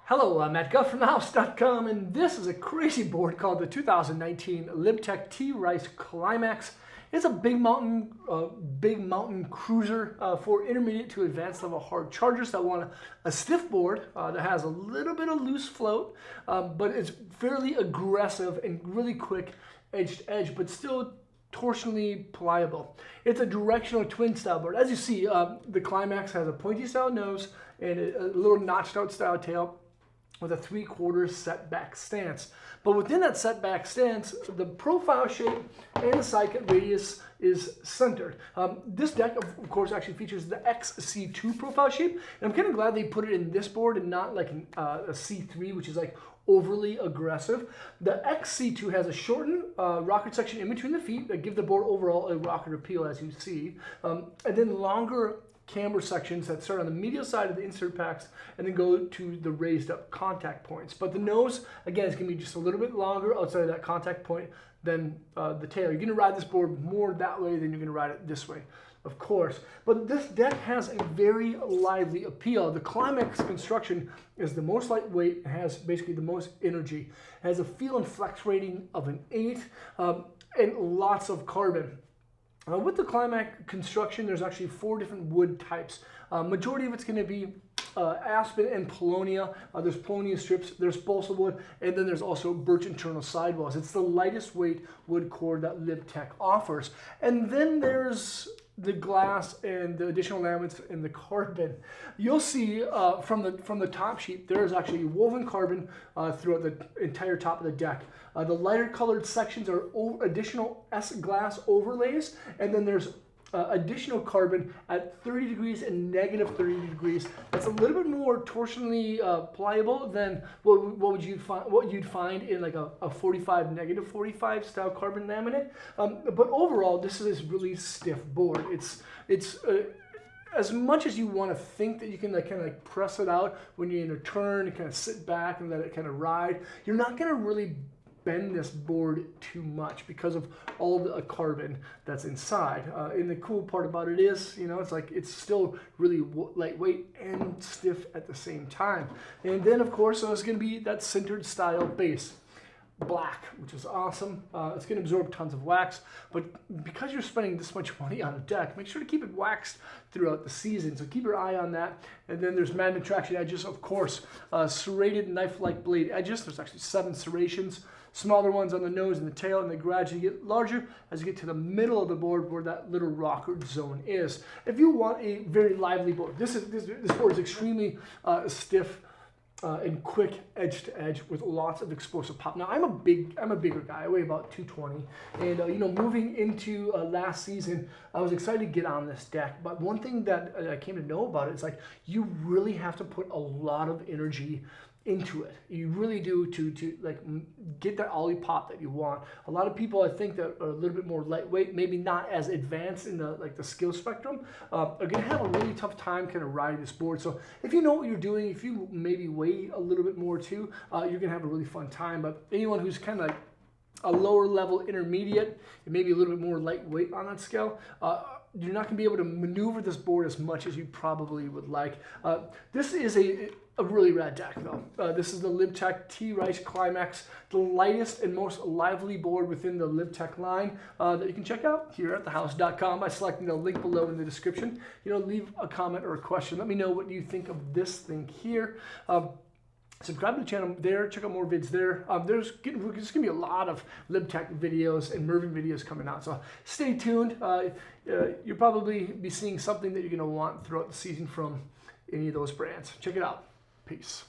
Hello, I'm Matt Guff from thehouse.com, and this is a crazy board called the 2019 Libtech T.Rice Climax. It's a big mountain cruiser for intermediate to advanced level hard chargers that want a stiff board that has a little bit of loose float, but it's fairly aggressive and really quick edge to edge, but still torsionally pliable. It's a directional twin style board. As you see, the Climax has a pointy style nose and a little notched out style tail with a 3/4 setback stance. But within that setback stance, the profile shape and the side cut radius is centered. This deck, of course, actually features the XC2 profile shape, and I'm kind of glad they put it in this board and not like a C3, which is like overly aggressive. The XC2 has a shortened rocker section in between the feet that give the board overall a rocker appeal, as you see, and then longer camber sections that start on the medial side of the insert packs and then go to the raised up contact points. But the nose, again, is going to be just a little bit longer outside of that contact point than the tail. You're going to ride this board more that way than you're going to ride it this way, of course. But this deck has a very lively appeal. The Climax construction is the most lightweight and has basically the most energy. It has a feel and flex rating of an 8 and lots of carbon. With the Climax construction, there's actually 4 different wood types. Majority of it's going to be aspen and paulownia. There's paulownia strips, there's balsa wood, and then there's also birch internal sidewalls. It's the lightest weight wood core that Libtech offers. And then there's the glass and the additional laminates and the carbon. You'll see from the top sheet, there is actually woven carbon throughout the entire top of the deck. The lighter colored sections are additional S-glass overlays, and then there's additional carbon at 30 degrees and negative 30 degrees. That's a little bit more torsionally pliable than what you'd find in like a 45, negative 45 style carbon laminate. But overall, this is this really stiff board. It's as much as you want to think that you can kind of press it out when you're in a turn and kind of sit back and let it kind of ride, you're not going to really bend this board too much because of all the carbon that's inside. And the cool part about it is, you know, it's still really lightweight and stiff at the same time. And then, of course, it's going to be that centered style base. Black, which is awesome. It's going to absorb tons of wax, but because you're spending this much money on a deck, make sure to keep it waxed throughout the season. So keep your eye on that. And then there's magnet traction edges, of course, serrated knife-like blade edges. There's actually 7 serrations, smaller ones on the nose and the tail, and they gradually get larger as you get to the middle of the board where that little rocker zone is. If you want a very lively board, this board is extremely stiff and quick edge to edge with lots of explosive pop. Now I'm a bigger guy. I weigh about 220, and you know, moving into last season, I was excited to get on this deck. But one thing that I came to know about it is like you really have to put a lot of energy into it. You really do to like get that ollie pop that you want. A lot of people, I think, that are a little bit more lightweight, maybe not as advanced in the skill spectrum, are going to have a really tough time kind of riding this board. So if you know what you're doing, if you maybe weigh a little bit more too, you're going to have a really fun time. But anyone who's kind of like a lower level intermediate and maybe a little bit more lightweight on that scale, you're not going to be able to maneuver this board as much as you probably would like. This is a really rad deck though. This is the Libtech T.Rice Climax, the lightest and most lively board within the Libtech line that you can check out here at thehouse.com by selecting the link below in the description. You know, leave a comment or a question. Let me know what you think of this thing here. Subscribe to the channel there, check out more vids there. There's going to be a lot of Libtech videos and Mervin videos coming out, so stay tuned. You'll probably be seeing something that you're going to want throughout the season from any of those brands. Check it out. Peace.